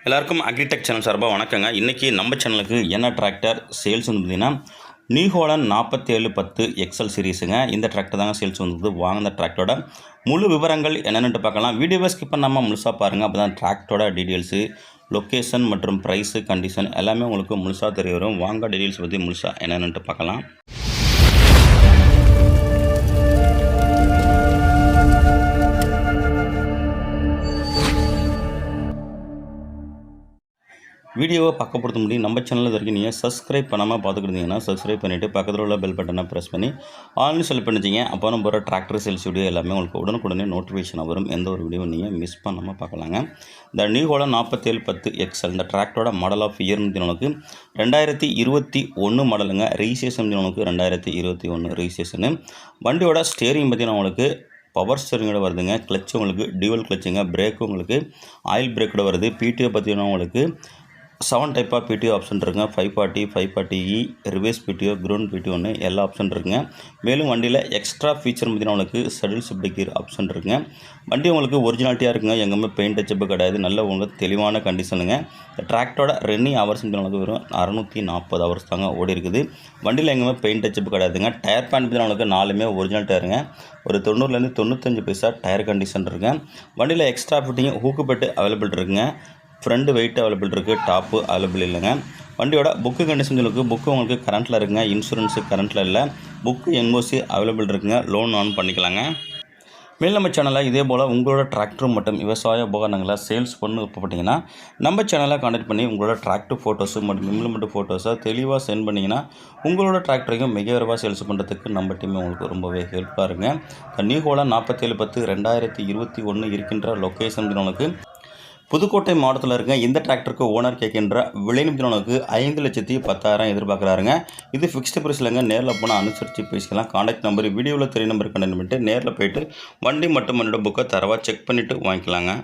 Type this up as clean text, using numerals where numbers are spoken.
எல்லாருக்கும் agritech channel சார்பாக வணக்கங்க. இன்றைக்கி நம்ம சேனலுக்கு என்ன டிராக்டர் சேல்ஸ் வந்து பார்த்திங்கன்னா நியூ ஹாலண்ட் 4710 எக்ஸல் சீரீஸுங்க. இந்த டிராக்டர் தாங்க சேல்ஸ் வந்தது. வாங்க இந்த டிராக்டரோட முழு விவரங்கள் என்னென்னு பார்க்கலாம். வீடியோவை ஸ்கிப் பண்ணாமல் முழுசாக பாருங்கள். அப்போ தான் டிராக்டரோட டீட்டெயில்ஸு, லொக்கேஷன் மற்றும் ப்ரைஸு, கண்டிஷன் எல்லாமே உங்களுக்கு முழுசாக தெரிய வரும். வாங்க டீட்டெயில்ஸ் பற்றி முழுசாக என்னென்னு பார்க்கலாம். வீடியோவை பார்க்க பொறுத்த முடியும் நம்ம சேனலில் வரைக்கும் நீங்கள் சப்ஸ்கிரைப் பண்ணாமல் பார்த்துக்கிட்டீங்கன்னா சப்ஸ்கிரைப் பண்ணிவிட்டு பக்கத்தில் உள்ள பெல் பட்டனை ப்ரெஸ் பண்ணி ஆன்லைன் செலக்ட் பண்ணிச்சிங்க. அப்போ நம்ம போகிற டிராக்டர் சேல்ஸ் வீடியோ எல்லாமே உங்களுக்கு உடனுக்குடனே நோட்டிஃபிகேஷன் வரும். எந்த ஒரு வீடியோ நீங்கள் மிஸ் பண்ணாமல் பார்க்கலாங்க. இந்த நியூ ஹாலண்ட் 4710 எக்ஸல் இந்த டிராக்டரோட மாடல் ஆஃப் இயர் உங்களுக்கு 2021 மாடலுங்க. ரெஜிஸ்ட்ரேஷன் உங்களுக்கு 2021 ரெஜிஸ்ட்ரேஷனு. வண்டியோட ஸ்டேரிங் பார்த்தீங்கன்னா உங்களுக்கு பவர் ஸ்டேரிங்கோட வருதுங்க. கிளச்சு உங்களுக்கு டியூவல் கிளச்சுங்க. பிரேக்கு உங்களுக்கு ஆயில் பிரேக்கோட வருது. பிடிஓ பார்த்தீங்கன்னா உங்களுக்கு 7 டைப் ஆஃப் பிடிஓ ஆப்ஷன் இருக்குங்க. 540, 540E, ரிவர்ஸ் பிடிஓ, கிரவுண்ட் பிடிஓன்னு எல்லா ஆப்ஷன் இருக்குங்க. மேலும் வண்டியில் எக்ஸ்ட்ரா ஃபீச்சர் பார்த்தீங்கன்னா உங்களுக்கு சடில் ஷிஃப்ட் கியர் ஆப்ஷன் இருக்குங்க. வண்டி உங்களுக்கு ஒரிஜினாலிட்டியாக இருக்குங்க. எங்கேயுமே பெயிண்ட் டச்சப்பு கிடையாது. நல்ல உங்களுக்கு தெளிவான கண்டிஷனுங்க. இந்த டிராக்டரோட ரன்னிங் ஹவர்ஸ் உங்களுக்கு வெறும் 640 ஹவர்ஸ் தாங்க ஓடி இருக்குது. வண்டியில் எங்கேயுமே பெயிண்ட் டச்சப்பு கிடையாதுங்க. டயர் பேன் பார்த்தீங்கன்னா உங்களுக்கு 4மே ஒரிஜினல் டயருங்க. ஒரு 90லேருந்து 95 பைசா டயர் கண்டிஷன் இருக்குங்க. வண்டியில் extra fitting hook bed available இருக்குங்க. ஃப்ரண்ட் வெயிட் அவைலபிள் இருக்குது. டாப்பு அவைலபிள் இல்லைங்க. வண்டியோட புக்கு கண்டிஷன் சொல்லுக்கு புக்கு உங்களுக்கு கரண்ட்டில் இருக்குங்க. இன்சூரன்ஸு கரண்ட்டில் இல்லை. புக்கு என்ஓசி அவைலபிள் இருக்குங்க. லோன் ஆன் பண்ணிக்கலாங்க. மேலும் நம்ம சேனலில் இதே போல் உங்களோட டிராக்டர் மற்றும் விவசாய உபகரணங்களை சேல்ஸ் பண்ணு விருப்பப்பட்டீங்கன்னா நம்ம சேனலை கான்டாக்ட் பண்ணி உங்களோட டிராக்டர் ஃபோட்டோஸு மற்றும் இம்ப்ளிமெண்ட் ஃபோட்டோஸை தெளிவாக சென்ட் பண்ணிங்கன்னா உங்களோட டிராக்டரையும் மிக விரைவாக சேல்ஸ் பண்ணுறதுக்கு நம்ம டீம் உங்களுக்கு ரொம்பவே ஹெல்ப்பாக இருங்க. நியூ ஹாலண்ட் 4710 2021 இருக்கின்ற லொக்கேஷன் உங்களுக்கு புதுக்கோட்டை மாவட்டத்தில் இருக்க. இந்த டிராக்டருக்கு ஓனர் கேட்கின்ற விலை நிமிடங்களுக்கு 5,10,000 எதிர்பார்க்குறாருங்க. இது ஃபிக்ஸ்டு ப்ரைஸ் இல்லைங்க. நேரில் போனால் அனுசரித்து பேசிக்கலாம். கான்டாக்ட் நம்பர் வீடியோவில் 3 நம்பர் கண்டென்ட் பண்ணிட்டு நேரில் போய்ட்டு வண்டி மற்றும் வண்டியோட புக்கை தரவாக செக் பண்ணிவிட்டு வாங்கிக்கலாங்க.